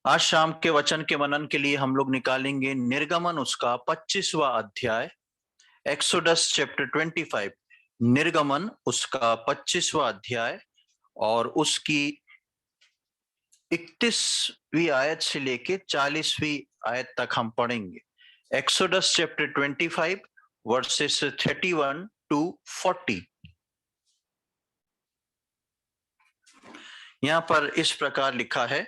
आज शाम के वचन के मनन के लिए हम लोग निकालेंगे निर्गमन उसका 25वां अध्याय, एक्सोडस चैप्टर 25। निर्गमन उसका 25वां अध्याय और उसकी 31वीं आयत से लेके 40वीं आयत तक हम पढ़ेंगे। Exodus chapter 25 verses 31 to 40। यहाँ पर इस प्रकार लिखा है,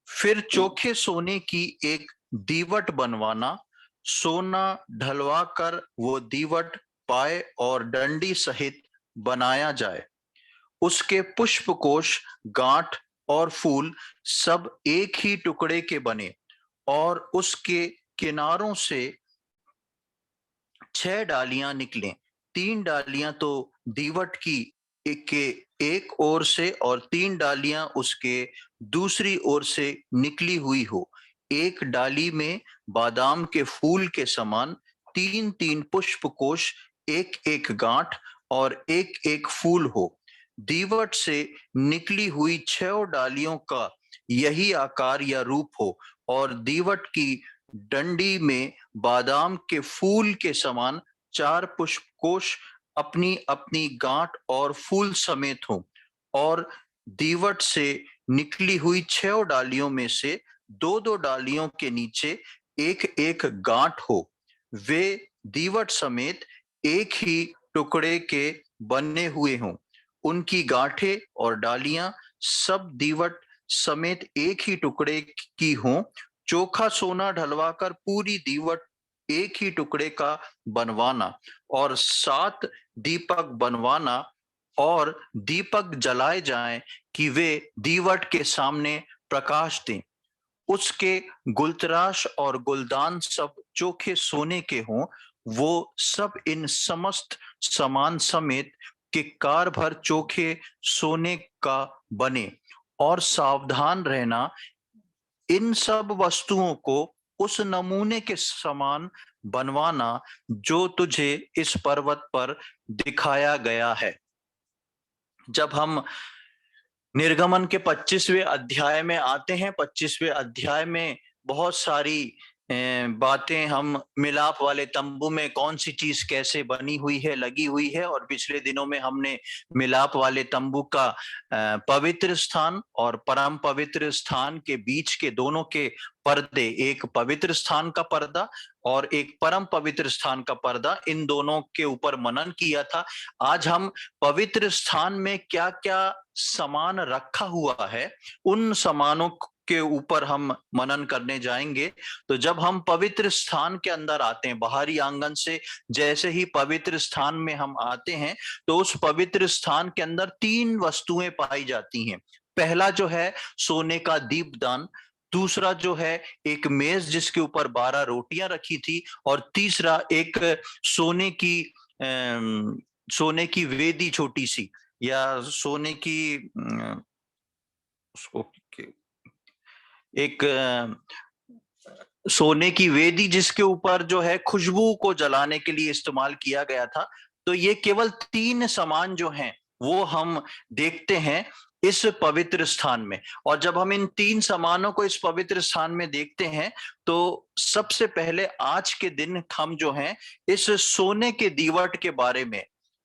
फिर चोखे सोने की एक दीवट बनवाना, सोना ढलवा कर वो दीवट पाए और डंडी सहित बनाया जाए। उसके पुष्पकोश, गांठ और फूल सब एक ही टुकड़े के बने और उसके किनारों से 6 डालियां निकलें। 3 डालियां तो दीवट की एक ओर से और 3 डालियां उसके दूसरी ओर से निकली हुई हो। एक डाली में बादाम के फूल के समान 3-3 पुष्पकोश, एक एक गांठ और एक एक फूल हो। दीवट से निकली हुई 6 डालियों का यही आकार या रूप हो और दीवट की डंडी में बादाम के फूल के समान 4 पुष्पकोश अपनी अपनी गांठ और फूल समेत हों और दीवट से निकली हुई 6 डालियों में से 2-2 डालियों के नीचे एक एक गांठ हो। वे दीवट समेत एक ही टुकड़े के बने हुए हों। उनकी गांठें और डालियां सब दीवट समेत एक ही टुकड़े की हों। चोखा सोना ढलवाकर पूरी दीवट एक ही टुकड़े का बनवाना और 7 दीपक बनवाना और दीपक जलाए जाएं कि वे दीवट के सामने प्रकाश दें। उसके गुलतराश और गुलदान सब चोखे सोने के हों। वो सब इन समस्त सामान समेत किक्कार भर चोखे सोने का बने। और सावधान रहना, इन सब वस्तुओं को उस नमूने के समान बनवाना जो तुझे इस पर्वत पर दिखाया गया है। जब हम निर्गमन के 25वें अध्याय में आते हैं, 25वें अध्याय में बहुत सारी बातें, हम मिलाप वाले तंबू में कौन सी चीज कैसे बनी हुई है, लगी हुई है। और पिछले दिनों में हमने मिलाप वाले तंबू का पवित्र स्थान और परम पवित्र स्थान के बीच के दोनों के पर्दे, एक पवित्र स्थान का पर्दा और एक परम पवित्र स्थान का पर्दा, इन दोनों के ऊपर मनन किया था। आज हम पवित्र स्थान में क्या क्या सामान रखा हुआ है, उन सामानों के ऊपर हम मनन करने जाएंगे। तो जब हम पवित्र स्थान के अंदर आते हैं, बाहरी आंगन से जैसे ही पवित्र स्थान में हम आते हैं, तो उस पवित्र स्थान के अंदर 3 वस्तुएं पाई जाती हैं। पहला जो है सोने का दीपदान, दूसरा जो है एक मेज जिसके ऊपर 12 रोटियां रखी थी, और तीसरा एक सोने की वेदी छोटी सी, या सोने की उसको एक सोने की वेदी जिसके ऊपर जो है खुशबू को जलाने के लिए इस्तेमाल किया गया था। तो ये केवल 3 सामान जो हैं वो हम देखते हैं इस पवित्र स्थान में। और जब हम इन 3 सामानों को इस पवित्र स्थान में देखते हैं, तो सबसे पहले आज के दिन हम जो हैं इस सोने के दीवट के बारे में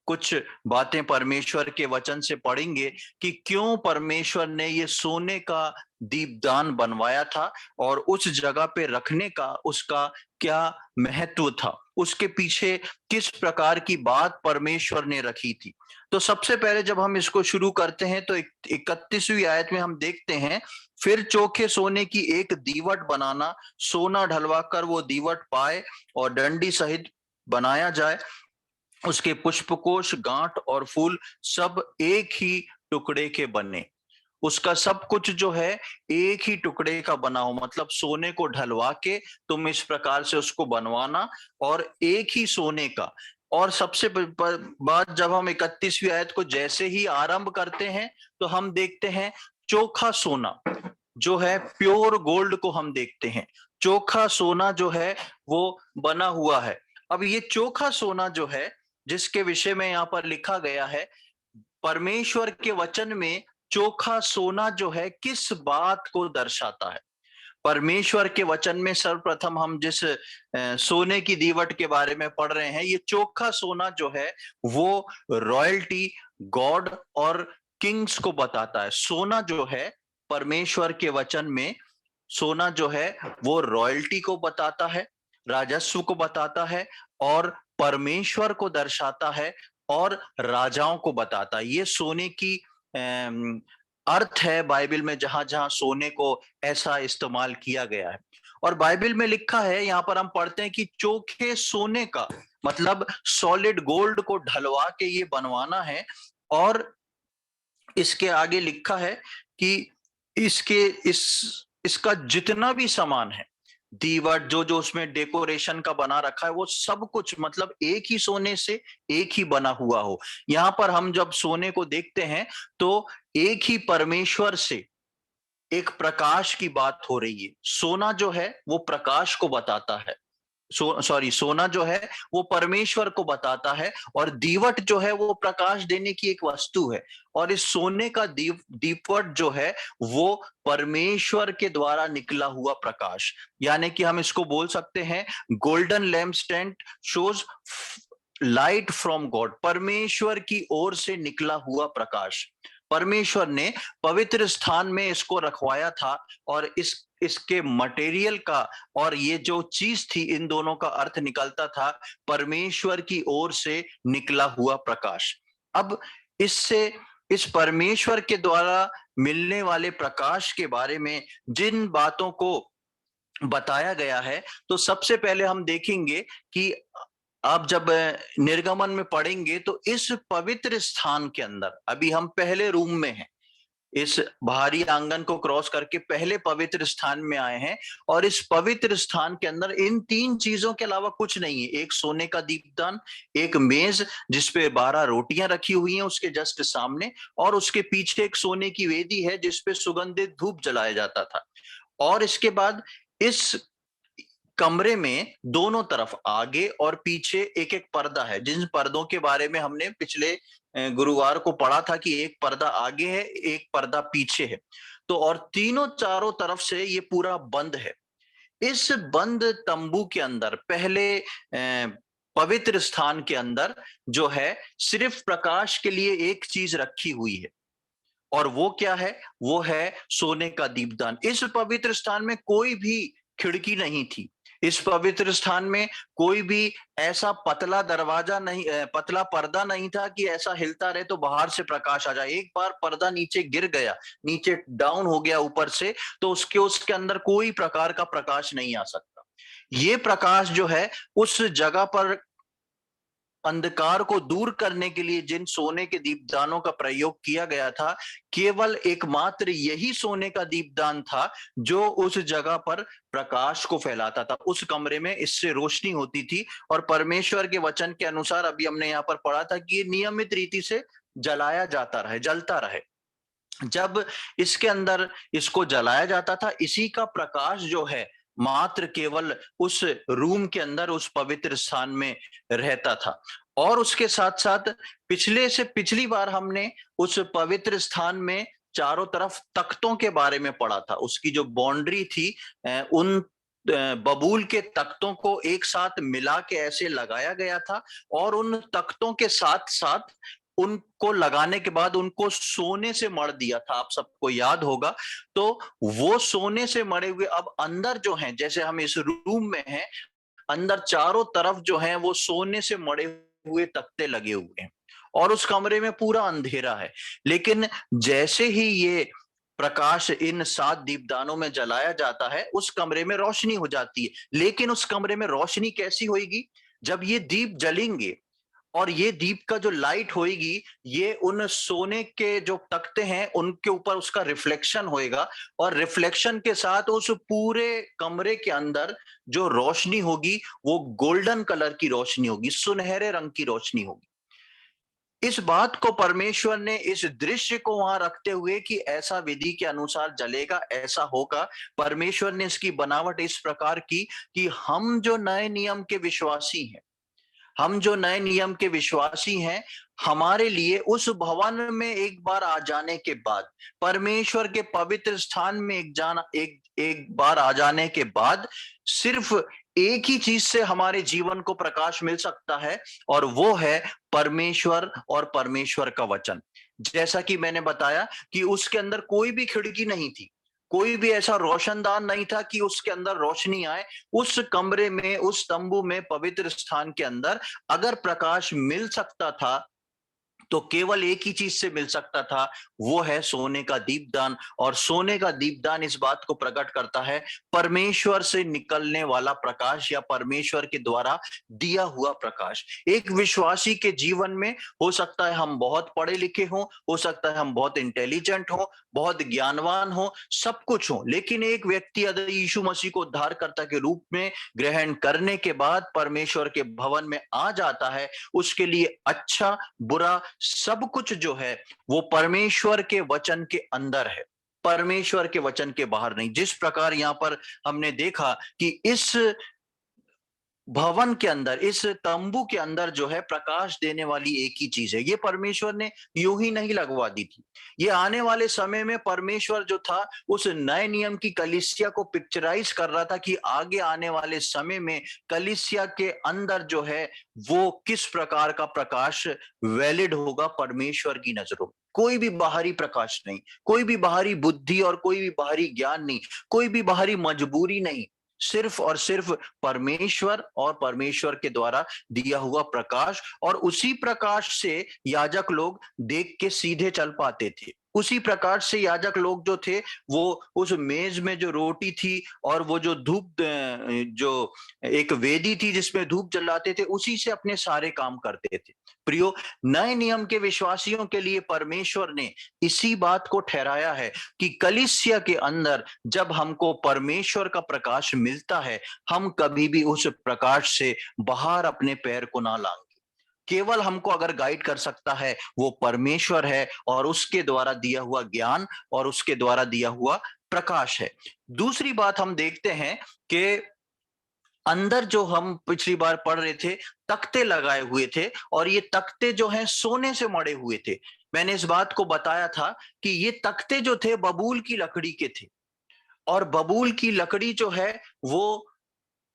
कुछ बातें परमेश्वर के वचन से पढ़ेंगे कि क्यों परमेश्वर ने ये सोने का दीपदान बनवाया था और उस जगह पे रखने का उसका क्या महत्व था, उसके पीछे किस प्रकार की बात परमेश्वर ने रखी थी। तो सबसे पहले जब हम इसको शुरू करते हैं तो 31वीं आयत में हम देखते हैं, फिर चोखे सोने की एक दीवट बनाना, सोना ढलवा कर वो दीवट पाए और डंडी सहित बनाया जाए। उसके पुष्पकोश, गांठ और फूल सब एक ही टुकड़े के बने। उसका सब कुछ जो है एक ही टुकड़े का बना हो, मतलब सोने को ढलवा के तुम इस प्रकार से उसको बनवाना और एक ही सोने का। और सबसे बात, जब हम 31वीं आयत को जैसे ही आरंभ करते हैं तो हम देखते हैं चोखा सोना जो है, प्योर गोल्ड को हम देखते हैं। चोखा सोना जो है वो बना हुआ है। अब ये चोखा सोना जो है जिसके विषय में यहाँ पर लिखा गया है, परमेश्वर के वचन में चोखा सोना जो है किस बात को दर्शाता है? परमेश्वर के वचन में सर्वप्रथम हम जिस सोने की दीवट के बारे में पढ़ रहे हैं, ये चोखा सोना जो है वो रॉयल्टी, गॉड और किंग्स को बताता है। सोना जो है परमेश्वर के वचन में, सोना जो है वो रॉयल्टी को बताता है, राजस्व को बताता है और परमेश्वर को दर्शाता है और राजाओं को बताता है। ये सोने की अर्थ है बाइबल में, जहां जहां सोने को ऐसा इस्तेमाल किया गया है। और बाइबल में लिखा है, यहां पर हम पढ़ते हैं कि चोखे सोने का मतलब सॉलिड गोल्ड को ढलवा के ये बनवाना है। और इसके आगे लिखा है कि इसके इस इसका जितना भी सामान है, दीवट जो जो उसमें डेकोरेशन का बना रखा है, वो सब कुछ मतलब एक ही सोने से एक ही बना हुआ हो। यहां पर हम जब सोने को देखते हैं तो एक ही परमेश्वर से एक प्रकाश की बात हो रही है। सोना जो है वो प्रकाश को बताता है, सोना जो है वो परमेश्वर को बताता है, और दीवट जो है वो प्रकाश देने की एक वस्तु है। और इस सोने का दीपट जो है वो परमेश्वर के द्वारा निकला हुआ प्रकाश, यानी कि हम इसको बोल सकते हैं golden lampstand shows light from God, परमेश्वर की ओर से निकला हुआ प्रकाश। परमेश्वर ने पवित्र स्थान में इसको रखवाया था, और इसके मटेरियल का और ये जो चीज थी, इन दोनों का अर्थ निकलता था परमेश्वर की ओर से निकला हुआ प्रकाश। अब इससे इस परमेश्वर के द्वारा मिलने वाले प्रकाश के बारे में जिन बातों को बताया गया है, तो सबसे पहले हम देखेंगे कि आप जब निर्गमन में पढ़ेंगे तो इस पवित्र स्थान के अंदर, अभी हम पहले रूम में हैं, इस बाहरी आंगन को क्रॉस करके पहले पवित्र स्थान में आए हैं, और इस पवित्र स्थान के अंदर इन तीन चीजों के अलावा कुछ नहीं है। एक सोने का दीपदान, एक मेज जिसपे 12 रोटियां रखी हुई हैं उसके जस्ट सामने, और उसके पीछे एक सोने की वेदी है जिसपे सुगंधित धूप जलाया जाता था। और इसके बाद इस कमरे में दोनों तरफ आगे और पीछे एक एक पर्दा है, जिन पर्दों के बारे में हमने पिछले गुरुवार को पढ़ा था कि एक पर्दा आगे है, एक पर्दा पीछे है। तो और तीनों चारों तरफ से ये पूरा बंद है। इस बंद तंबू के अंदर पहले पवित्र स्थान के अंदर जो है सिर्फ प्रकाश के लिए एक चीज रखी हुई है, और वो क्या है? वो है सोने का दीपदान। इस पवित्र स्थान में कोई भी खिड़की नहीं थी। इस पवित्र स्थान में कोई भी ऐसा पतला दरवाजा नहीं, पतला पर्दा नहीं था कि ऐसा हिलता रहे तो बाहर से प्रकाश आ जाए। एक बार पर्दा नीचे गिर गया, नीचे डाउन हो गया ऊपर से, तो उसके अंदर कोई प्रकार का प्रकाश नहीं आ सकता। ये प्रकाश जो है उस जगह पर अंधकार को दूर करने के लिए जिन सोने के दीपदानों का प्रयोग किया गया था, केवल एकमात्र यही सोने का दीपदान था जो उस जगह पर प्रकाश को फैलाता था। उस कमरे में इससे रोशनी होती थी, और परमेश्वर के वचन के अनुसार अभी हमने यहाँ पर पढ़ा था कि ये नियमित रीति से जलाया जाता रहे, जलता रहे। जब इसके अंदर इसको जलाया जाता था, इसी का प्रकाश जो है मात्र केवल उस रूम के अंदर, उस पवित्र स्थान में रहता था। और उसके साथ साथ पिछली बार हमने उस पवित्र स्थान में चारों तरफ तख्तों के बारे में पढ़ा था। उसकी जो बाउंड्री थी, उन बबूल के तख्तों को एक साथ मिला के ऐसे लगाया गया था, और उन तख्तों के साथ साथ उनको लगाने के बाद उनको सोने से मढ़ दिया था। आप सबको याद होगा। तो वो सोने से मढ़े हुए अब अंदर जो हैं, जैसे हम इस रूम में हैं, अंदर चारों तरफ जो हैं वो सोने से मढ़े हुए तख्ते लगे हुए हैं, और उस कमरे में पूरा अंधेरा है। लेकिन जैसे ही ये प्रकाश इन 7 दीपदानों में जलाया जाता है, उस कमरे में रोशनी हो जाती है। लेकिन उस कमरे में रोशनी कैसी होगी? जब ये दीप जलेंगे और ये दीप का जो लाइट होएगी, ये उन सोने के जो तख्ते हैं उनके ऊपर उसका रिफ्लेक्शन होएगा, और रिफ्लेक्शन के साथ उस पूरे कमरे के अंदर जो रोशनी होगी वो गोल्डन कलर की रोशनी होगी, सुनहरे रंग की रोशनी होगी। इस बात को परमेश्वर ने, इस दृश्य को वहां रखते हुए कि ऐसा विधि के अनुसार जलेगा, ऐसा होगा, परमेश्वर ने इसकी बनावट इस प्रकार की कि हम जो नए नियम के विश्वासी हैं, हम जो नए नियम के विश्वासी हैं, हमारे लिए उस भवन में एक बार आ जाने के बाद, परमेश्वर के पवित्र स्थान में एक बार आ जाने के बाद, सिर्फ एक ही चीज से हमारे जीवन को प्रकाश मिल सकता है, और वो है परमेश्वर और परमेश्वर का वचन। जैसा कि मैंने बताया कि उसके अंदर कोई भी खिड़की नहीं थी, कोई भी ऐसा रोशनदान नहीं था कि उसके अंदर रोशनी आए। उस कमरे में, उस तंबू में, पवित्र स्थान के अंदर अगर प्रकाश मिल सकता था, तो केवल एक ही चीज से मिल सकता था, वो है सोने का दीपदान। और सोने का दीपदान इस बात को प्रकट करता है, परमेश्वर से निकलने वाला प्रकाश, या परमेश्वर के द्वारा दिया हुआ प्रकाश। एक विश्वासी के जीवन में हो सकता है हम बहुत पढ़े लिखे हों, हो सकता है हम बहुत इंटेलिजेंट हों, बहुत ज्ञानवान हो, सब कुछ हो, लेकिन एक व्यक्ति अगर यीशु मसीह को उद्धारकर्ता के रूप में ग्रहण करने के बाद परमेश्वर के भवन में आ जाता है, उसके लिए अच्छा बुरा सब कुछ जो है वो परमेश्वर के वचन के अंदर है, परमेश्वर के वचन के बाहर नहीं। जिस प्रकार यहां पर हमने देखा कि इस भवन के अंदर, इस तंबू के अंदर जो है प्रकाश देने वाली एक ही चीज है, ये परमेश्वर ने यूं ही नहीं लगवा दी थी। ये आने वाले समय में परमेश्वर जो था उस नए नियम की कलीसिया को पिक्चराइज कर रहा था कि आगे आने वाले समय में कलीसिया के अंदर जो है वो किस प्रकार का प्रकाश वैलिड होगा परमेश्वर की नजरों में। कोई भी बाहरी प्रकाश नहीं, कोई भी बाहरी बुद्धि और कोई भी बाहरी ज्ञान नहीं, कोई भी बाहरी मजबूरी नहीं, सिर्फ और सिर्फ परमेश्वर और परमेश्वर के द्वारा दिया हुआ प्रकाश। और उसी प्रकाश से याजक लोग देख के सीधे चल पाते थे। उसी प्रकार से याजक लोग जो थे वो उस मेज में जो रोटी थी और वो जो धूप, जो एक वेदी थी जिसमें धूप जलाते थे, उसी से अपने सारे काम करते थे। प्रियो, नए नियम के विश्वासियों के लिए परमेश्वर ने इसी बात को ठहराया है कि कलीसिया के अंदर जब हमको परमेश्वर का प्रकाश मिलता है, हम कभी भी उस प्रकाश से बाहर अपने पैर को ना लाएंगे। केवल हमको अगर गाइड कर सकता है वो परमेश्वर है, और उसके द्वारा दिया हुआ ज्ञान और उसके द्वारा दिया हुआ प्रकाश है। दूसरी बात हम देखते हैं कि अंदर जो हम पिछली बार पढ़ रहे थे, तख्ते लगाए हुए थे, और ये तख्ते जो हैं सोने से मढ़े हुए थे। मैंने इस बात को बताया था कि ये तख्ते जो थे बबूल की लकड़ी के थे, और बबूल की लकड़ी जो है वो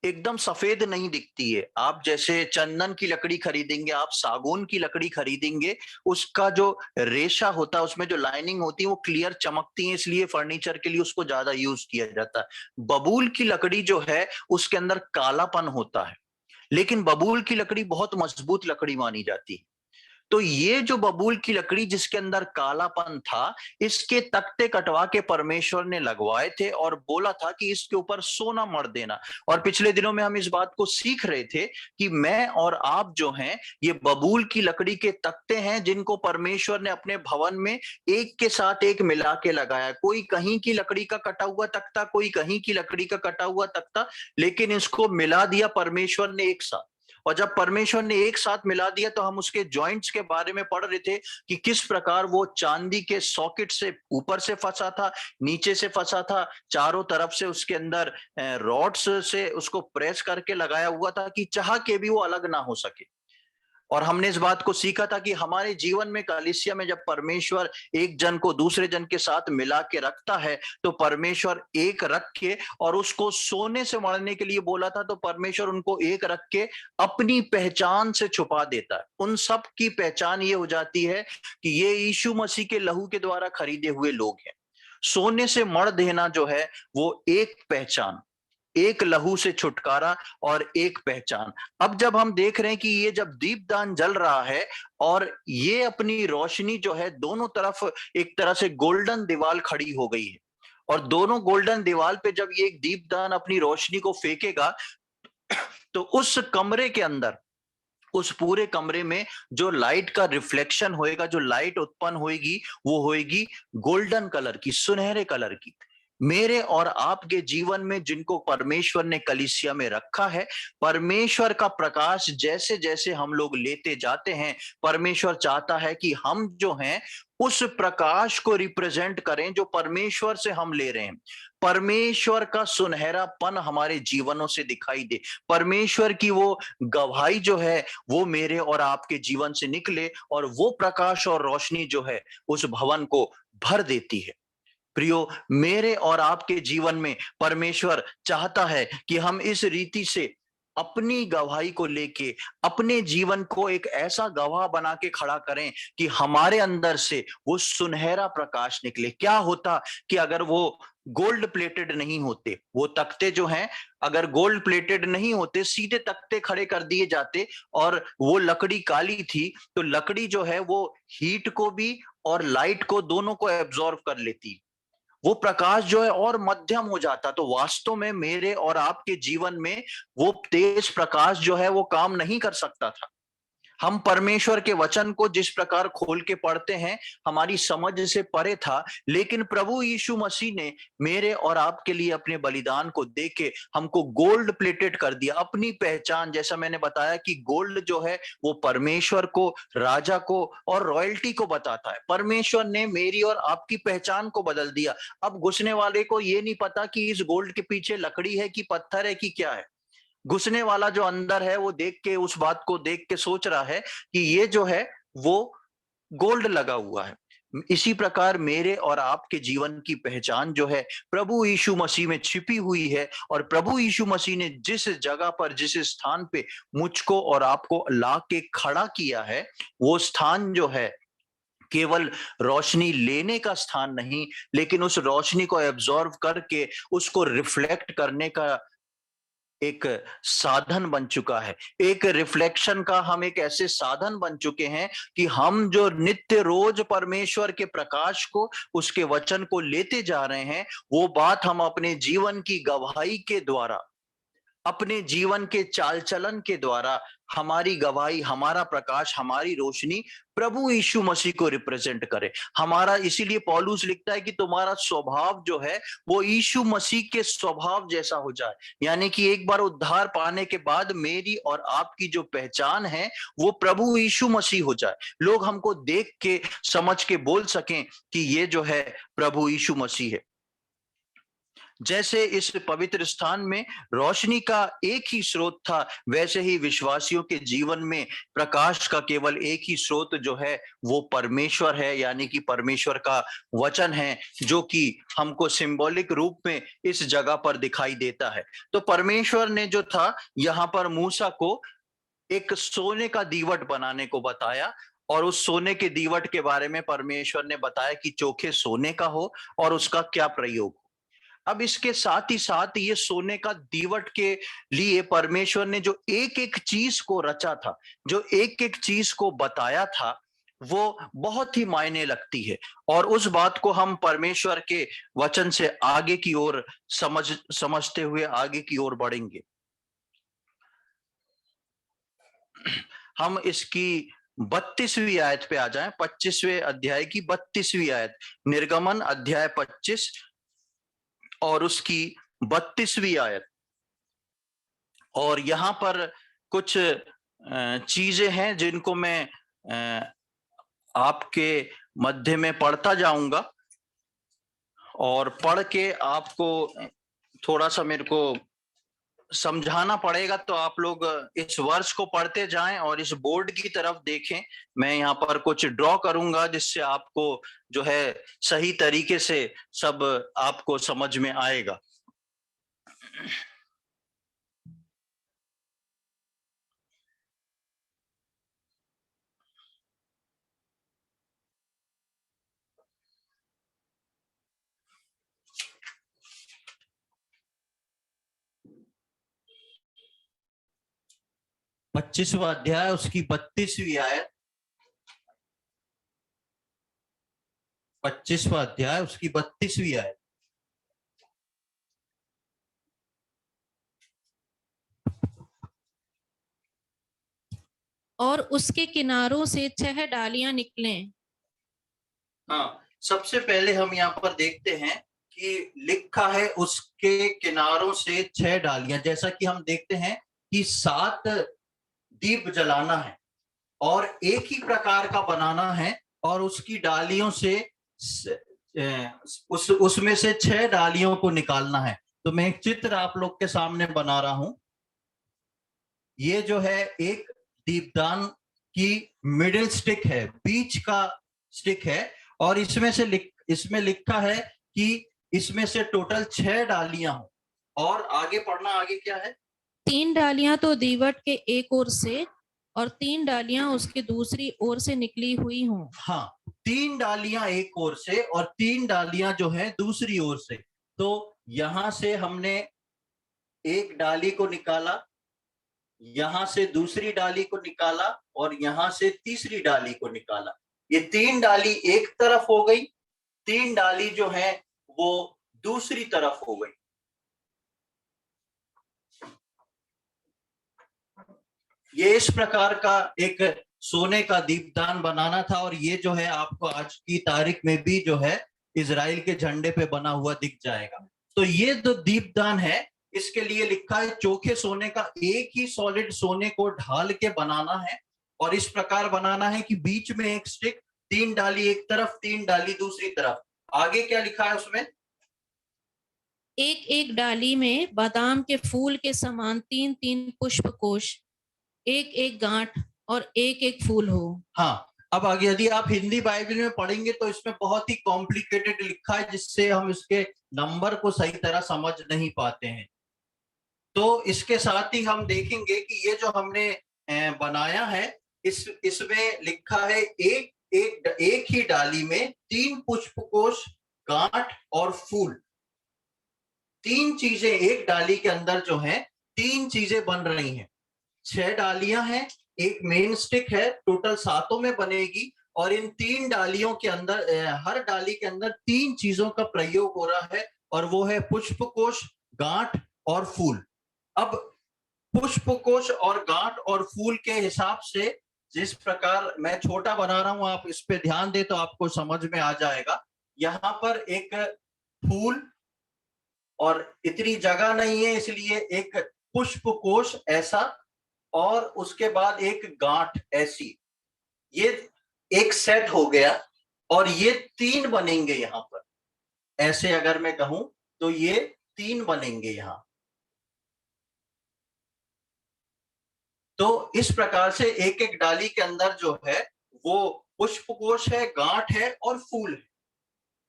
एकदम सफेद नहीं दिखती है। आप जैसे चंदन की लकड़ी खरीदेंगे, आप सागौन की लकड़ी खरीदेंगे, उसका जो रेशा होता है, उसमें जो लाइनिंग होती है वो क्लियर चमकती है, इसलिए फर्नीचर के लिए उसको ज्यादा यूज किया जाता है। बबूल की लकड़ी जो है उसके अंदर कालापन होता है, लेकिन बबूल की लकड़ी बहुत मजबूत लकड़ी मानी जाती है। तो ये जो बबूल की लकड़ी जिसके अंदर कालापन था, इसके तख्ते कटवा के परमेश्वर ने लगवाए थे और बोला था कि इसके ऊपर सोना मढ़ देना। और पिछले दिनों में हम इस बात को सीख रहे थे कि मैं और आप जो हैं, ये बबूल की लकड़ी के तख्ते हैं जिनको परमेश्वर ने अपने भवन में एक के साथ एक मिला के लगाया। कोई कहीं की लकड़ी का कटा हुआ तख्ता, कोई कहीं की लकड़ी का कटा हुआ तख्ता, लेकिन इसको मिला दिया परमेश्वर ने एक साथ। और जब परमेश्वर ने एक साथ मिला दिया तो हम उसके जॉइंट्स के बारे में पढ़ रहे थे कि किस प्रकार वो चांदी के सॉकेट से ऊपर से फंसा था, नीचे से फंसा था, चारों तरफ से उसके अंदर रॉड्स से उसको प्रेस करके लगाया हुआ था कि चाह के भी वो अलग ना हो सके। और हमने इस बात को सीखा था कि हमारे जीवन में, कलीसिया में, जब परमेश्वर एक जन को दूसरे जन के साथ मिला के रखता है, तो परमेश्वर एक रख के, और उसको सोने से मढ़ने के लिए बोला था, तो परमेश्वर उनको एक रख के अपनी पहचान से छुपा देता है। उन सब की पहचान ये हो जाती है कि ये यीशु मसीह के लहू के द्वारा खरीदे हुए लोग हैं। सोने से मढ़ देना जो है वो एक पहचान, एक लहू से छुटकारा और एक पहचान। अब जब हम देख रहे हैं कि ये जब दीपदान जल रहा है और ये अपनी रोशनी जो है दोनों तरफ, एक तरह से गोल्डन दीवार खड़ी हो गई है, और दोनों गोल्डन दीवार पे जब ये एक दीपदान अपनी रोशनी को फेंकेगा, तो उस कमरे के अंदर, उस पूरे कमरे में जो लाइट का रिफ्लेक्शन होएगा, जो लाइट उत्पन्न होएगी, वो होएगी गोल्डन कलर की, सुनहरे कलर की। मेरे और आपके जीवन में जिनको परमेश्वर ने कलीसिया में रखा है, परमेश्वर का प्रकाश जैसे जैसे हम लोग लेते जाते हैं, परमेश्वर चाहता है कि हम जो हैं उस प्रकाश को रिप्रेजेंट करें जो परमेश्वर से हम ले रहे हैं। परमेश्वर का सुनहरापन हमारे जीवनों से दिखाई दे, परमेश्वर की वो गवाही जो है वो मेरे और आपके जीवन से निकले, और वो प्रकाश और रोशनी जो है उस भवन को भर देती है। प्रियो, मेरे और आपके जीवन में परमेश्वर चाहता है कि हम इस रीति से अपनी गवाही को लेके अपने जीवन को एक ऐसा गवाह बना के खड़ा करें कि हमारे अंदर से वो सुनहरा प्रकाश निकले। क्या होता कि अगर वो गोल्ड प्लेटेड नहीं होते, वो तख्ते जो हैं अगर गोल्ड प्लेटेड नहीं होते, सीधे तख्ते खड़े कर दिए जाते और वो लकड़ी काली थी, तो लकड़ी जो है वो हीट को भी और लाइट को दोनों को एब्जॉर्व कर लेती, वो प्रकाश जो है और मध्यम हो जाता। तो वास्तव में मेरे और आपके जीवन में वो तेज प्रकाश जो है वो काम नहीं कर सकता था। हम परमेश्वर के वचन को जिस प्रकार खोल के पढ़ते हैं हमारी समझ से परे था, लेकिन प्रभु यीशु मसीह ने मेरे और आपके लिए अपने बलिदान को देके हमको गोल्ड प्लेटेड कर दिया। अपनी पहचान, जैसा मैंने बताया कि गोल्ड जो है वो परमेश्वर को, राजा को और रॉयल्टी को बताता है। परमेश्वर ने मेरी और आपकी पहचान को बदल दिया। अब घुसने वाले को ये नहीं पता कि इस गोल्ड के पीछे लकड़ी है कि पत्थर है कि क्या है। घुसने वाला जो अंदर है वो देख के, उस बात को देख के सोच रहा है कि ये जो है वो गोल्ड लगा हुआ है। इसी प्रकार मेरे और आपके जीवन की पहचान जो है प्रभु यीशु मसीह में छिपी हुई है, और प्रभु यीशु मसीह ने जिस जगह पर, जिस स्थान पे मुझको और आपको ला के खड़ा किया है, वो स्थान जो है केवल रोशनी लेने का स्थान नहीं, लेकिन उस रोशनी को एब्जॉर्व करके उसको रिफ्लेक्ट करने का एक साधन बन चुका है। एक रिफ्लेक्शन का हम एक ऐसे साधन बन चुके हैं कि हम जो नित्य रोज परमेश्वर के प्रकाश को, उसके वचन को लेते जा रहे हैं, वो बात हम अपने जीवन की गवाही के द्वारा, अपने जीवन के चाल चलन के द्वारा, हमारी गवाही, हमारा प्रकाश, हमारी रोशनी प्रभु यीशु मसीह को रिप्रेजेंट करे। हमारा, इसीलिए पौलुस लिखता है कि तुम्हारा स्वभाव जो है वो यीशु मसीह के स्वभाव जैसा हो जाए। यानी कि एक बार उद्धार पाने के बाद मेरी और आपकी जो पहचान है वो प्रभु यीशु मसीह हो जाए। लोग हमको देख के समझ के बोल सकें कि ये जो है प्रभु यीशु मसीह है। जैसे इस पवित्र स्थान में रोशनी का एक ही स्रोत था, वैसे ही विश्वासियों के जीवन में प्रकाश का केवल एक ही स्रोत जो है वो परमेश्वर है, यानी कि परमेश्वर का वचन है, जो कि हमको सिंबॉलिक रूप में इस जगह पर दिखाई देता है। तो परमेश्वर ने जो था यहाँ पर मूसा को एक सोने का दीवट बनाने को बताया, और उस सोने के दीवट के बारे में परमेश्वर ने बताया कि चोखे सोने का हो और उसका क्या प्रयोग। अब इसके साथ ही साथ ये सोने का दीवट के लिए परमेश्वर ने जो एक एक चीज को रचा था, जो एक एक चीज को बताया था, वो बहुत ही मायने लगती है। और उस बात को हम परमेश्वर के वचन से आगे की ओर समझते हुए आगे की ओर बढ़ेंगे। हम इसकी 32वीं आयत पे आ जाएं, 25वें अध्याय की 32वीं आयत, निर्गमन अध्याय 25 और उसकी 32वीं आयत। और यहां पर कुछ चीजें हैं जिनको मैं आपके मध्य में पढ़ता जाऊंगा, और पढ़ के आपको थोड़ा सा मेरे को समझाना पड़ेगा। तो आप लोग इस वर्ष को पढ़ते जाएं और इस बोर्ड की तरफ देखें। मैं यहाँ पर कुछ ड्रॉ करूंगा जिससे आपको जो है सही तरीके से सब आपको समझ में आएगा। पच्चीसवां अध्याय उसकी 32वीं आयत, 25वां अध्याय उसकी 32वीं आयत। और उसके किनारों से 6 डालियां निकले। हाँ, सबसे पहले हम यहाँ पर देखते हैं कि लिखा है उसके किनारों से 6 डालियां। जैसा कि हम देखते हैं कि 7 दीप जलाना है और एक ही प्रकार का बनाना है, और उसकी डालियों से उसमें से 6 डालियों को निकालना है। तो मैं एक चित्र आप लोग के सामने बना रहा हूं। ये जो है एक दीपदान की मिडिल स्टिक है, बीच का स्टिक है, और इसमें लिखा है कि इसमें से टोटल 6 डालियां हो। और आगे पढ़ना, आगे क्या है? 3 डालियां तो दीवट के एक ओर से और 3 डालियां उसके दूसरी ओर से निकली हुई हों। हाँ, 3 डालियां एक ओर से और 3 डालियां जो है दूसरी ओर से। तो यहां से हमने एक डाली को निकाला, यहां से दूसरी डाली को निकाला, और यहां से तीसरी डाली को निकाला। ये 3 डाली एक तरफ हो गई, 3 डाली जो है वो दूसरी तरफ हो गई। ये इस प्रकार का एक सोने का दीपदान बनाना था, और ये जो है आपको आज की तारीख में भी जो है इजराइल के झंडे पे बना हुआ दिख जाएगा। तो ये जो दीपदान है, इसके लिए लिखा है चोखे सोने का, एक ही सॉलिड सोने को ढाल के बनाना है, और इस प्रकार बनाना है कि बीच में एक स्टिक, 3 डाली एक तरफ, 3 डाली दूसरी तरफ। आगे क्या लिखा है उसमें? एक एक डाली में बादाम के फूल के समान 3-3 पुष्प कोश, एक एक गांठ और एक एक फूल हो। हाँ, अब आगे यदि आप हिंदी बाइबल में पढ़ेंगे तो इसमें बहुत ही कॉम्प्लिकेटेड लिखा है, जिससे हम इसके नंबर को सही तरह समझ नहीं पाते हैं। तो इसके साथ ही हम देखेंगे कि ये जो हमने बनाया है, इसमें लिखा है एक ही डाली में 3 पुष्पकोश, गांठ और फूल। 3 चीजें एक डाली के अंदर जो है 3 चीजें बन रही हैं। 6 डालियां हैं, एक मेन स्टिक है, टोटल 7 में बनेगी, और इन 3 डालियों के अंदर हर डाली के अंदर 3 चीजों का प्रयोग हो रहा है, और वो है पुष्पकोश, गांठ और फूल। अब पुष्पकोश और गांठ और फूल के हिसाब से, जिस प्रकार मैं छोटा बना रहा हूं, आप इस पे ध्यान दे तो आपको समझ में आ जाएगा। यहां पर एक फूल, और इतनी जगह नहीं है इसलिए एक पुष्पकोश ऐसा, और उसके बाद एक गांठ ऐसी, ये एक सेट हो गया, और ये 3 बनेंगे यहां पर। ऐसे अगर मैं कहूं तो ये 3 बनेंगे यहां। तो इस प्रकार से एक एक डाली के अंदर जो है वो पुष्पकोश है, गांठ है और फूल है।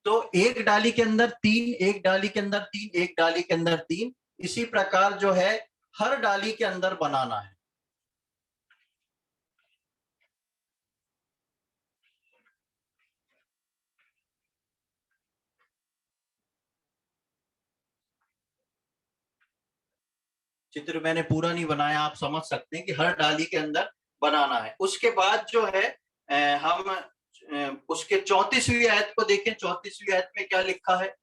तो एक डाली के अंदर 3, एक डाली के अंदर 3, एक डाली के अंदर 3, इसी प्रकार जो है हर डाली के अंदर बनाना है। चित्र मैंने पूरा नहीं बनाया, आप समझ सकते हैं कि हर डाली के अंदर बनाना है। उसके बाद जो है हम उसके 34वीं आयत को देखें। 34वीं आयत में क्या लिखा है?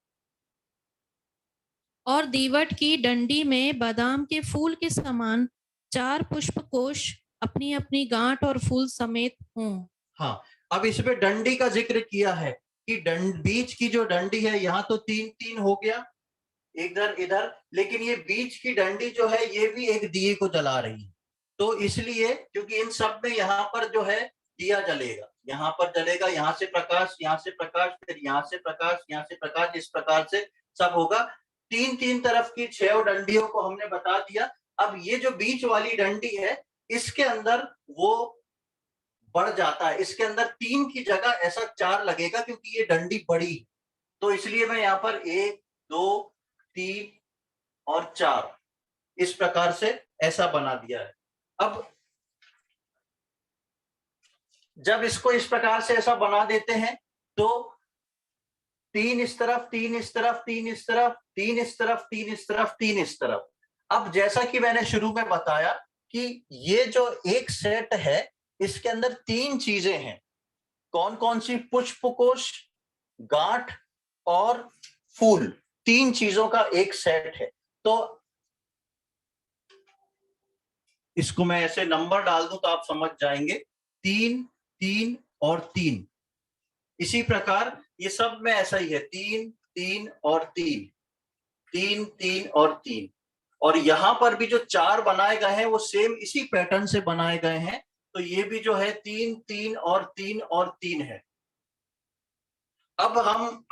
और दीवट की डंडी में बादाम के फूल के समान 4 पुष्प कोश अपनी अपनी गांठ और फूल समेत हों। हाँ, अब इसमें डंडी का जिक्र किया है कि बीच की जो डंडी है, यहाँ तो 3-3 हो गया इधर इधर, लेकिन ये बीच की डंडी जो है ये भी एक दिए को जला रही है। तो इसलिए क्योंकि इन सब में यहाँ पर जो है दिया जलेगा, यहाँ पर जलेगा, यहाँ से प्रकाश, यहाँ से प्रकाश, फिर यहाँ से प्रकाश, यहाँ से प्रकाश, इस प्रकार से सब होगा। 3-3 तरफ की 6 डंडियों को हमने बता दिया। अब ये जो बीच वाली डंडी है, इसके अंदर वो बढ़ जाता है, इसके अंदर 3 की जगह ऐसा 4 लगेगा, क्योंकि ये डंडी बड़ी। तो इसलिए मैं यहाँ पर 1, 2, 3 और 4 इस प्रकार से ऐसा बना दिया है। अब जब इसको इस प्रकार से ऐसा बना देते हैं तो 3 इस तरफ, 3 इस तरफ, 3 इस तरफ, 3 इस तरफ, 3 इस तरफ, 3 इस तरफ। अब जैसा कि मैंने शुरू में बताया कि ये जो एक सेट है, इसके अंदर 3 चीजें हैं। कौन कौन सी? पुष्पकोश, गांठ और फूल। 3 चीजों का एक सेट है। तो इसको मैं ऐसे नंबर डाल दूं तो आप समझ जाएंगे, 3, 3 और 3। इसी प्रकार ये सब में ऐसा ही है, 3, 3 और 3, 3, 3 और 3। और यहां पर भी जो 4 बनाए गए हैं वो सेम इसी पैटर्न से बनाए गए हैं। तो ये भी जो है 3, 3 और 3 और 3 है। अब हम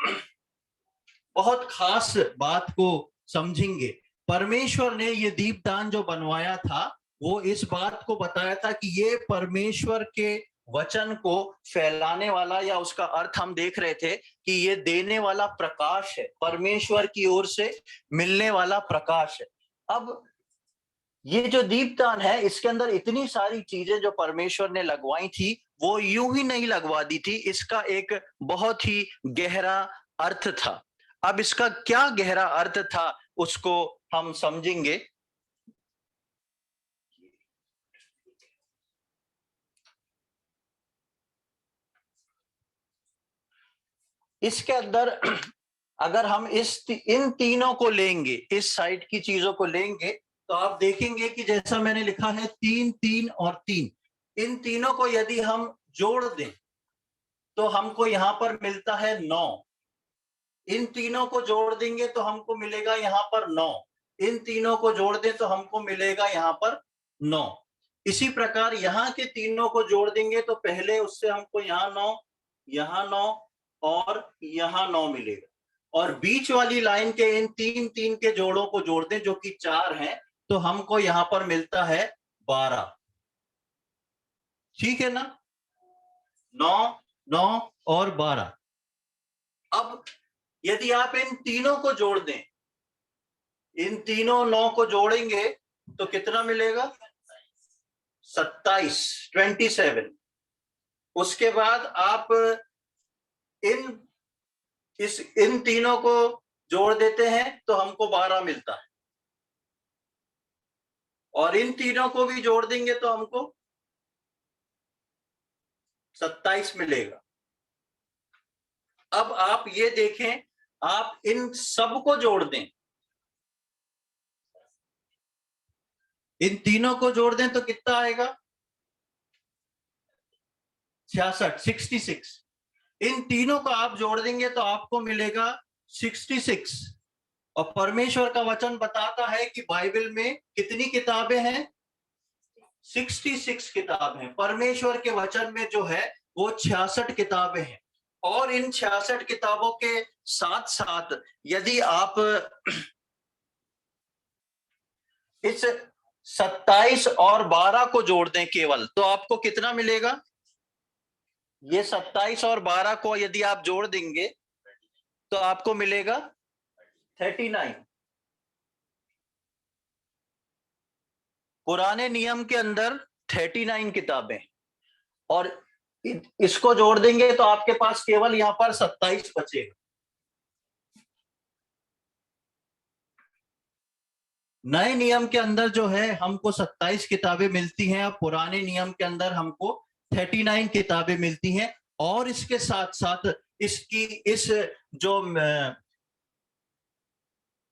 बहुत खास बात को समझेंगे। परमेश्वर ने ये दीपदान जो बनवाया था वो इस बात को बताया था कि ये परमेश्वर के वचन को फैलाने वाला, या उसका अर्थ हम देख रहे थे कि ये देने वाला प्रकाश है, परमेश्वर की ओर से मिलने वाला प्रकाश है। अब ये जो दीपदान है इसके अंदर इतनी सारी चीजें जो परमेश्वर ने लगवाई थी वो यूं ही नहीं लगवा दी थी, इसका एक बहुत ही गहरा अर्थ था। अब इसका क्या गहरा अर्थ था उसको हम समझेंगे। इसके अंदर अगर हम इन तीनों को लेंगे, इस साइड की चीजों को लेंगे, तो आप देखेंगे कि जैसा मैंने लिखा है 3 3 और 3, इन तीनों को यदि हम जोड़ दें तो हमको यहां पर मिलता है 9। इन तीनों को जोड़ देंगे तो हमको मिलेगा यहां पर 9। इन तीनों को जोड़ दें तो हमको मिलेगा यहां पर 9। इसी प्रकार यहां के तीनों को जोड़ देंगे तो पहले उससे हमको यहां 9, यहां 9 और यहां 9 मिलेगा। और बीच वाली लाइन के इन 3 3 के जोड़ों को जोड़ दें जो कि 4 हैं, तो हमको यहां पर मिलता है 12। ठीक है ना? 9 9 और 12। अब यदि आप इन तीनों को जोड़ दें, इन तीनों 9 को जोड़ेंगे तो कितना मिलेगा? 27, 27। उसके बाद आप इन तीनों को जोड़ देते हैं तो हमको 12 मिलता है, और इन तीनों को भी जोड़ देंगे तो हमको 27 मिलेगा। अब आप ये देखें, आप इन सब को जोड़ दें, इन तीनों को जोड़ दें तो कितना आएगा? 66, 66। इन तीनों को आप जोड़ देंगे तो आपको मिलेगा 66। और परमेश्वर का वचन बताता है कि बाइबल में कितनी किताबें हैं? 66 किताबें हैं। परमेश्वर के वचन में जो है वो 66 किताबें हैं। और इन 66 किताबों के साथ साथ यदि आप इस 27 और 12 को जोड़ दें केवल, तो आपको कितना मिलेगा? ये 27 और 12 को यदि आप जोड़ देंगे तो आपको मिलेगा 39। पुराने नियम के अंदर 39 किताबें, और इसको जोड़ देंगे तो आपके पास केवल यहां पर 27 बचेगा। नए नियम के अंदर जो है हमको 27 किताबें मिलती हैं, अब पुराने नियम के अंदर हमको 39 किताबें मिलती हैं। और इसके साथ साथ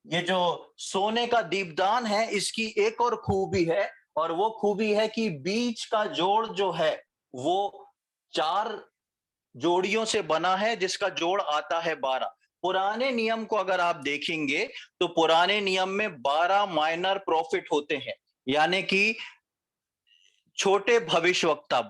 ये जो सोने का दीपदान है इसकी एक और खूबी है, और वो खूबी है कि बीच का जोड़ जो है वो 4 जोड़ियों से बना है जिसका जोड़ आता है 12। पुराने नियम को अगर आप देखेंगे तो पुराने नियम में 12 माइनर प्रॉफिट होते हैं, यानी कि छोटे भविष्यवक्ता।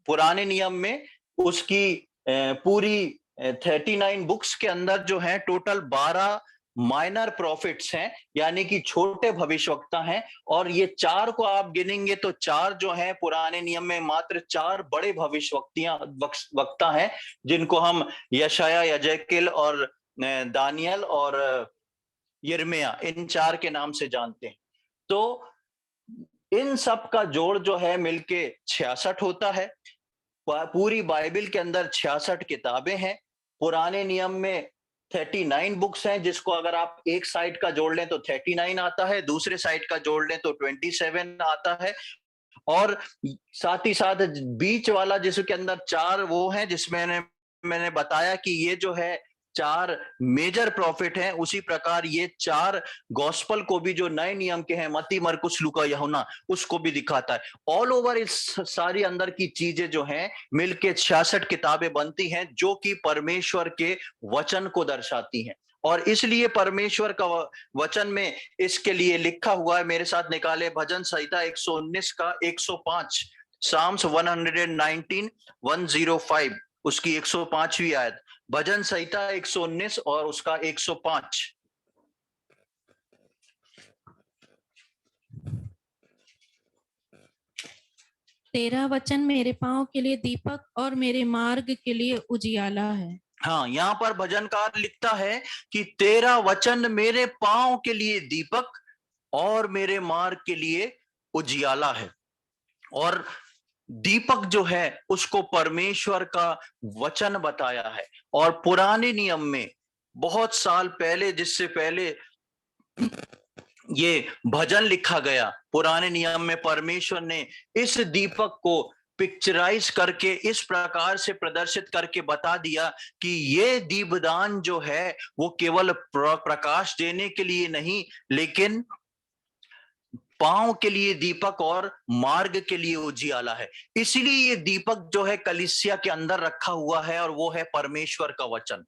पुराने नियम में उसकी पूरी 39 बुक्स के अंदर जो है टोटल 12 माइनर प्रॉफिट्स हैं, यानी कि छोटे भविष्यवक्ता हैं। और ये 4 को आप गिनेंगे तो 4 जो हैं पुराने नियम में मात्र 4 बड़े वक्ता हैं, जिनको हम यशाया, यजेकिएल और दानियल और यिर्मयाह, इन 4 के नाम से जानते हैं। तो इन सब का जोड़ जो है मिलके 66 होता है। पूरी बाइबल के अंदर 66 किताबें हैं। पुराने नियम में 39 बुक्स हैं, जिसको अगर आप एक साइड का जोड़ लें तो 39 आता है, दूसरे साइड का जोड़ लें तो 27 आता है। और साथ ही साथ बीच वाला जिसके अंदर 4 वो हैं, जिसमें मैंने बताया कि ये जो है 4 मेजर प्रॉफिट हैं। उसी प्रकार ये 4 गॉस्पल को भी, जो नए नियम के हैं, मत्ती, मरकुस, लूका, यूहन्ना, उसको भी दिखाता है। ऑल ओवर इस सारी अंदर की चीजें जो हैं मिलके 66 किताबें बनती हैं, जो कि परमेश्वर के वचन को दर्शाती हैं। और इसलिए परमेश्वर का वचन में इसके लिए लिखा हुआ है, मेरे साथ निकाले भजन संहिता 119 का 105, साम्स 119 105, उसकी 105वीं आयत। भजन संहिता 119 और उसका 105। तेरा वचन मेरे पाँव के लिए दीपक और मेरे मार्ग के लिए उजियाला है। हाँ, यहाँ पर भजनकार लिखता है कि तेरा वचन मेरे पांव के लिए दीपक और मेरे मार्ग के लिए उजियाला है। और दीपक जो है उसको परमेश्वर का वचन बताया है। और पुराने नियम में बहुत साल पहले, जिससे पहले ये भजन लिखा गया, पुराने नियम में परमेश्वर ने इस दीपक को पिक्चराइज करके इस प्रकार से प्रदर्शित करके बता दिया कि ये दीपदान जो है वो केवल प्रकाश देने के लिए नहीं, लेकिन पांव के लिए दीपक और मार्ग के लिए उजियाला है। इसीलिए ये दीपक जो है कलीसिया के अंदर रखा हुआ है और वो है परमेश्वर का वचन।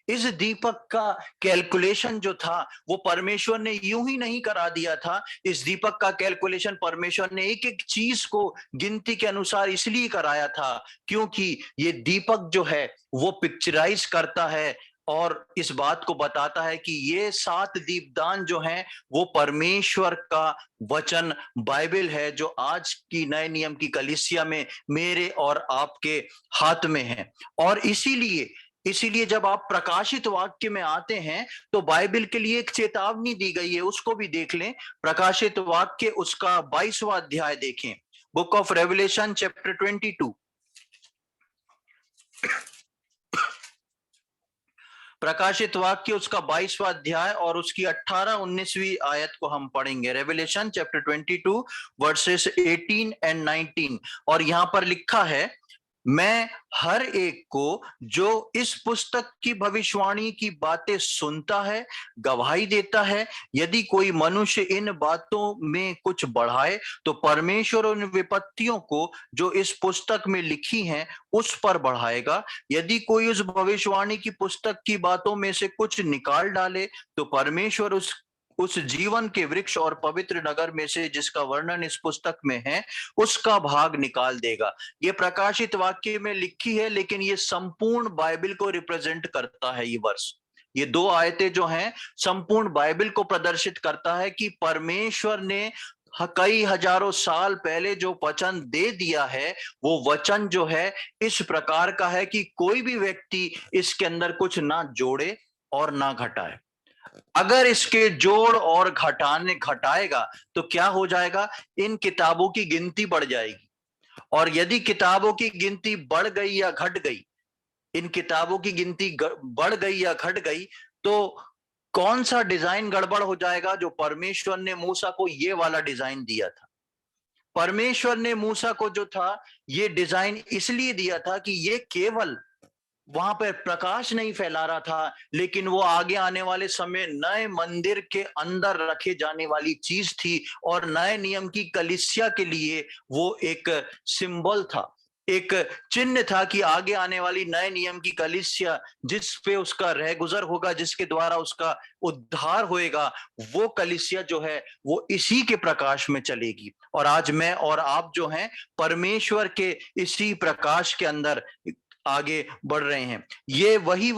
इस दीपक का कैलकुलेशन जो था वो परमेश्वर ने यूं ही नहीं करा दिया था। इस दीपक का कैलकुलेशन परमेश्वर ने एक एक चीज को गिनती के अनुसार इसलिए कराया था क्योंकि ये दीपक जो है वो पिक्चराइज करता है और इस बात को बताता है कि ये 7 दीपदान जो हैं वो परमेश्वर का वचन बाइबल है, जो आज की नए नियम की कलीसिया में मेरे और आपके हाथ में है। और इसीलिए जब आप प्रकाशित वाक्य में आते हैं तो बाइबल के लिए एक चेतावनी दी गई है, उसको भी देख लें। प्रकाशित वाक्य उसका 22वां अध्याय देखें, बुक ऑफ रेवलेशन चैप्टर 22। प्रकाशित वाक्य उसका 22वां अध्याय और उसकी 18-19वीं आयत को हम पढ़ेंगे। Revelation chapter 22 versus 18 and 19। और यहां पर लिखा है, मैं हर एक को जो इस पुस्तक की भविष्यवाणी की बातें सुनता है गवाही देता है, यदि कोई मनुष्य इन बातों में कुछ बढ़ाए तो परमेश्वर उन विपत्तियों को जो इस पुस्तक में लिखी हैं उस पर बढ़ाएगा। यदि कोई उस भविष्यवाणी की पुस्तक की बातों में से कुछ निकाल डाले तो परमेश्वर उस जीवन के वृक्ष और पवित्र नगर में से जिसका वर्णन इस पुस्तक में है उसका भाग निकाल देगा। ये प्रकाशित वाक्य में लिखी है, लेकिन ये संपूर्ण बाइबल को रिप्रेजेंट करता है। ये वर्ष, ये 2 आयतें जो हैं संपूर्ण बाइबल को प्रदर्शित करता है कि परमेश्वर ने कई हजारों साल पहले जो वचन दे दिया है वो वचन जो है इस प्रकार का है कि कोई भी व्यक्ति इसके अंदर कुछ ना जोड़े और ना घटाए। अगर इसके जोड़ और घटाएगा तो क्या हो जाएगा, इन किताबों की गिनती बढ़ जाएगी। और यदि किताबों की गिनती बढ़ गई या घट गई, इन किताबों की गिनती बढ़ गई या घट गई, तो कौन सा डिजाइन गड़बड़ हो जाएगा जो परमेश्वर ने मूसा को ये वाला डिजाइन दिया था। परमेश्वर ने मूसा को जो था ये डिजाइन इसलिए दिया था कि ये केवल वहां पर प्रकाश नहीं फैला रहा था, लेकिन वो आगे आने वाले समय नए मंदिर के अंदर रखे जाने वाली चीज थी। और नए नियम की कलीसिया के लिए वो एक सिंबल था, एक चिन्ह था कि आगे आने वाली नए नियम की कलीसिया जिस पे उसका रह गुजर होगा, जिसके द्वारा उसका उद्धार होएगा, वो कलीसिया जो है वो इसी के प्रकाश में चलेगी। और आज मैं और आप जो हैं परमेश्वर के इसी प्रकाश के अंदर आगे बढ़ रहे हैं। यही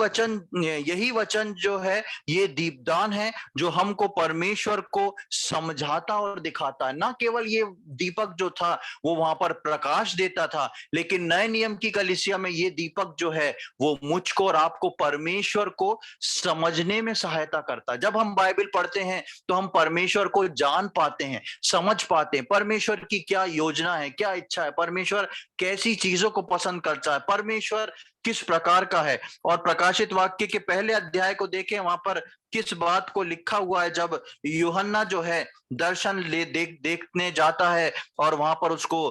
वचन जो है ये दीपदान है जो हमको परमेश्वर को समझाता और दिखाता है। ना केवल ये दीपक जो था वो वहां पर प्रकाश देता था, लेकिन नए नियम की कलीसिया में ये दीपक जो है वो मुझको और आपको परमेश्वर को समझने में सहायता करता है। जब हम बाइबल पढ़ते हैं तो हम परमेश्वर को जान पाते हैं, समझ पाते हैं, परमेश्वर की क्या योजना है, क्या इच्छा है, परमेश्वर कैसी चीजों को पसंद करता है, परमेश्वर किस प्रकार का है। और प्रकाशित वाक्य के पहले अध्याय को देखें, वहां पर किस बात को लिखा हुआ है। जब यूहन्ना जो है दर्शन देखने जाता है और वहां पर उसको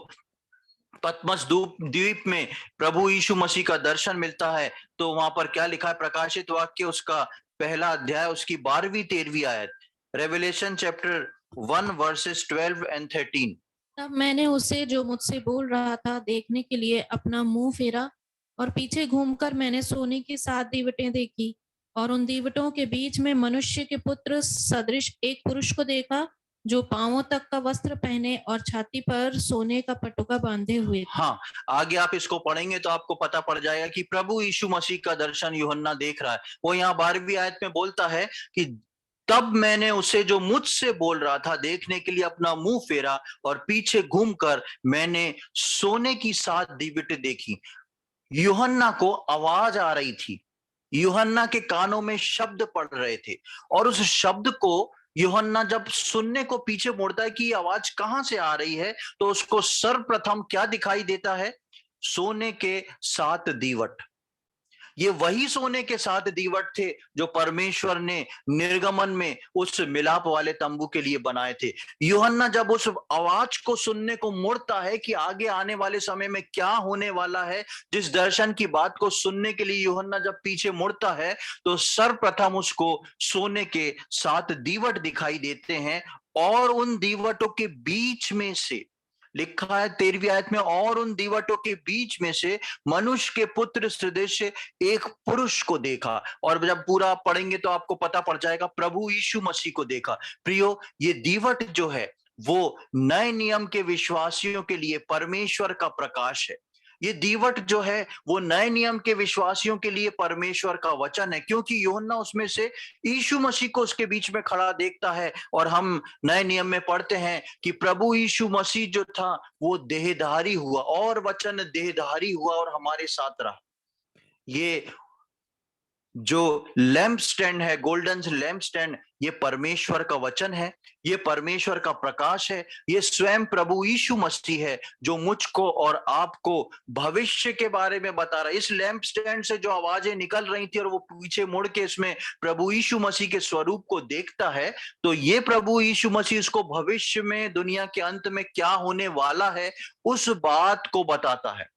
पतमस द्वीप में प्रभु यीशु मसीह का दर्शन मिलता है, तो वहां पर क्या लिखा है, प्रकाशित वाक्य उसका पहला अध्याय उसकी 12वीं-13वीं आयत, रेवलेशन चैप्टर 1 वर्सेस 12 एंड 13। तब मैंने उसे जो मुझसे बोल रहा था देखने के लिए अपना मुंह फेरा और पीछे घूमकर मैंने सोने की 7 दीवटें देखी और उन दीवटों के बीच में मनुष्य के पुत्र सदृश एक पुरुष को देखा जो पांवों तक का वस्त्र पहने और छाती पर सोने का पटुका बांधे हुए थे। हाँ, आगे आप इसको पढ़ेंगे तो आपको पता पड़ जाएगा कि प्रभु यीशु मसीह का दर्शन यूहन्ना देख रहा है। वो यहाँ 12वीं आयत में बोलता है कि तब मैंने उसे जो मुझसे बोल रहा था देखने के लिए अपना मुंह फेरा और पीछे घूमकर मैंने सोने की 7 दीवटें देखी। यूहन्ना को आवाज आ रही थी। यूहन्ना के कानों में शब्द पड़ रहे थे और उस शब्द को यूहन्ना जब सुनने को पीछे मुड़ता है कि ये आवाज कहां से आ रही है, तो उसको सर्वप्रथम क्या दिखाई देता है? सोने के 7 दीवट। ये वही सोने के 7 दीवट थे जो परमेश्वर ने निर्गमन में उस मिलाप वाले तंबू के लिए बनाए थे। यूहन्ना जब उस आवाज को सुनने को मुड़ता है कि आगे आने वाले समय में क्या होने वाला है, जिस दर्शन की बात को सुनने के लिए यूहन्ना जब पीछे मुड़ता है, तो सर्वप्रथम उसको सोने के 7 दीवट दिखाई देते हैं और उन दीवटों के बीच में से लिखा है 13वीं आयत में, और उन दीवटों के बीच में से मनुष्य के पुत्र सदृश एक पुरुष को देखा। और जब पूरा पढ़ेंगे तो आपको पता पड़ जाएगा, प्रभु यीशु मसीह को देखा। प्रियो, ये दीवट जो है वो नए नियम के विश्वासियों के लिए परमेश्वर का प्रकाश है। ये दीवट जो है वो नए नियम के विश्वासियों के लिए परमेश्वर का वचन है, क्योंकि यूहन्ना उसमें से यीशु मसीह को उसके बीच में खड़ा देखता है। और हम नए नियम में पढ़ते हैं कि प्रभु यीशु मसीह जो था वो देहधारी हुआ और वचन देहधारी हुआ और हमारे साथ रहा। ये जो लैंप स्टैंड है, गोल्डन लैंप स्टैंड, ये परमेश्वर का वचन है, ये परमेश्वर का प्रकाश है, ये स्वयं प्रभु यीशु मसीह है जो मुझको और आपको भविष्य के बारे में बता रहा है। इस लैंप स्टैंड से जो आवाजें निकल रही थी और वो पीछे मुड़ के इसमें प्रभु यीशु मसीह के स्वरूप को देखता है, तो ये प्रभु यीशु मसीह इसको भविष्य में दुनिया के अंत में क्या होने वाला है उस बात को बताता है।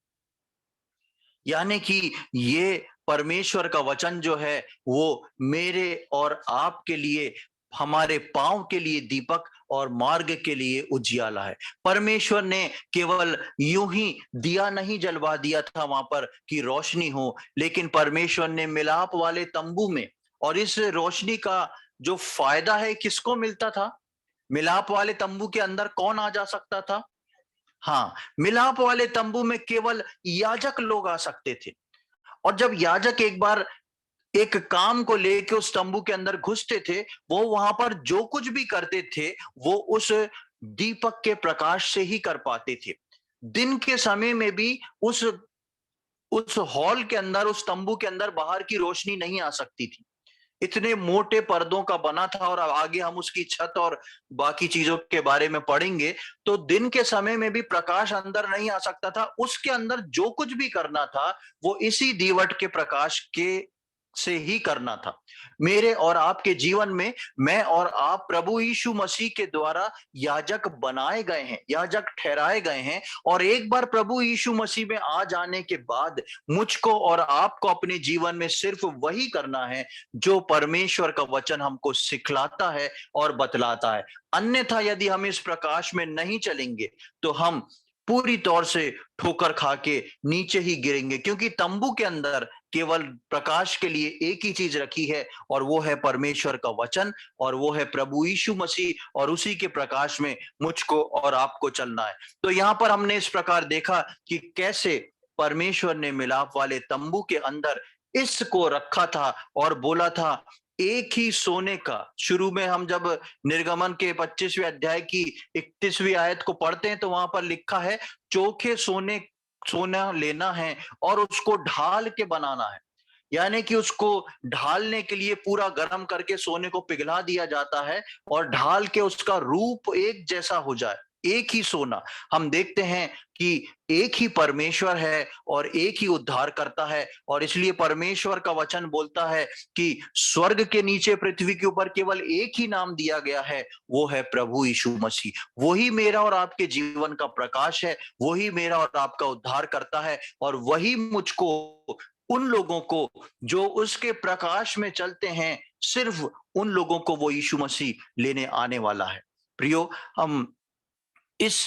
यानी कि ये परमेश्वर का वचन जो है वो मेरे और आपके लिए, हमारे पांव के लिए दीपक और मार्ग के लिए उजियाला है। परमेश्वर ने केवल यूं ही दिया नहीं जलवा दिया था वहां पर कि रोशनी हो, लेकिन परमेश्वर ने मिलाप वाले तंबू में, और इस रोशनी का जो फायदा है किसको मिलता था? मिलाप वाले तंबू के अंदर कौन आ जा सकता था? हाँ, मिलाप वाले तंबू में केवल याजक लोग आ सकते थे। और जब याजक एक बार एक काम को लेके उस तंबू के अंदर घुसते थे, वो वहां पर जो कुछ भी करते थे वो उस दीपक के प्रकाश से ही कर पाते थे। दिन के समय में भी उस हॉल के अंदर, उस तंबू के अंदर बाहर की रोशनी नहीं आ सकती थी। इतने मोटे पर्दों का बना था, और आगे हम उसकी छत और बाकी चीजों के बारे में पढ़ेंगे। तो दिन के समय में भी प्रकाश अंदर नहीं आ सकता था। उसके अंदर जो कुछ भी करना था वो इसी दीवट के प्रकाश के से ही करना था। मेरे और आपके जीवन में मैं और आप प्रभु यीशु मसीह के द्वारा याजक बनाए गए हैं, याजक ठहराए गए हैं। और एक बार प्रभु यीशु मसीह में आ जाने के बाद मुझको और आपको अपने जीवन में सिर्फ वही करना है जो परमेश्वर का वचन हमको सिखलाता है और बतलाता है। अन्यथा यदि हम इस प्रकाश में नहीं चलेंगे तो हम पूरी तौर से ठोकर खा के नीचे ही गिरेंगे, क्योंकि तंबू के अंदर केवल प्रकाश के लिए एक ही चीज रखी है, और वो है परमेश्वर का वचन, और वो है प्रभु यीशु मसीह, और उसी के प्रकाश में मुझको और आपको चलना है। तो यहाँ पर हमने इस प्रकार देखा कि कैसे परमेश्वर ने मिलाप वाले तंबू के अंदर इसको रखा था और बोला था एक ही सोने का। शुरू में हम जब निर्गमन के 25वें अध्याय की 31वीं आयत को पढ़ते हैं तो वहां पर लिखा है चोखे सोना लेना है और उसको ढाल के बनाना है। यानी कि उसको ढालने के लिए पूरा गर्म करके सोने को पिघला दिया जाता है और ढाल के उसका रूप एक जैसा हो जाए, एक ही सोना। हम देखते हैं कि एक ही परमेश्वर है और एक ही उद्धार करता है, और इसलिए परमेश्वर का वचन बोलता है कि स्वर्ग के नीचे पृथ्वी के ऊपर केवल एक ही नाम दिया गया है, वो है प्रभु यीशु मसीह। वही मेरा और आपके जीवन का प्रकाश है, वही मेरा और आपका उद्धार करता है, और वही मुझको, उन लोगों को जो उसके प्रकाश में चलते हैं, सिर्फ उन लोगों को वो यीशु मसीह लेने आने वाला है। प्रियो, हम इस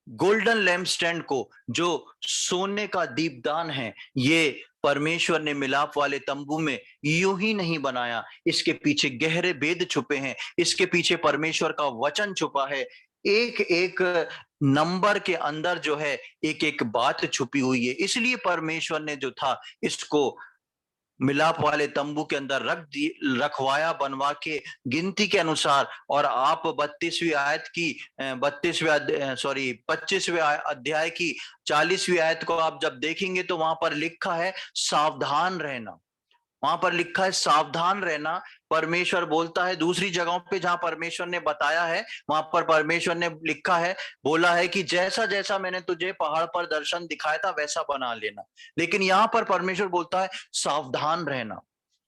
गोल्डन लैम्प स्टैंड को, जो सोने का दीपदान है, ये परमेश्वर ने मिलाप वाले तंबू में यूं ही नहीं बनाया, इसके पीछे गहरे भेद छुपे हैं, इसके पीछे परमेश्वर का वचन छुपा है। एक एक नंबर के अंदर जो है एक एक बात छुपी हुई है। इसलिए परमेश्वर ने जो था इसको मिलाप वाले तंबू के अंदर रखवाया, बनवा के गिनती के अनुसार। और आप 32वीं आयत की 25वें अध्याय की 40वीं आयत को आप जब देखेंगे तो वहां पर लिखा है सावधान रहना। वहां पर लिखा है सावधान रहना। परमेश्वर बोलता है दूसरी जगहों पे जहां परमेश्वर ने बताया है, वहां पर परमेश्वर ने लिखा है, बोला है कि जैसा जैसा मैंने तुझे पहाड़ पर दर्शन दिखाया था वैसा बना लेना। लेकिन यहां पर परमेश्वर बोलता है सावधान रहना,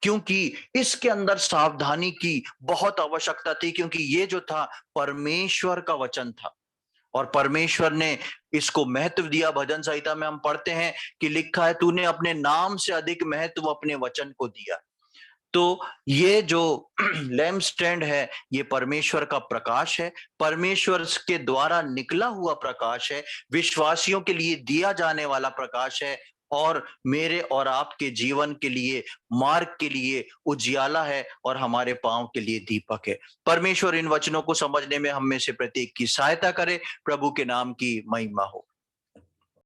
क्योंकि इसके अंदर सावधानी की बहुत आवश्यकता थी, क्योंकि ये जो था परमेश्वर का वचन था और परमेश्वर ने इसको महत्व दिया। भजन संहिता में हम पढ़ते हैं कि लिखा है, तूने अपने नाम से अधिक महत्व अपने वचन को दिया। तो ये जो लैम्प स्टैंड है, ये परमेश्वर का प्रकाश है, परमेश्वर के द्वारा निकला हुआ प्रकाश है, विश्वासियों के लिए दिया जाने वाला प्रकाश है, और मेरे और आपके जीवन के लिए, मार्ग के लिए उजियाला है, और हमारे पांव के लिए दीपक है। परमेश्वर इन वचनों को समझने में हम में से प्रत्येक की सहायता करे। प्रभु के नाम की महिमा हो।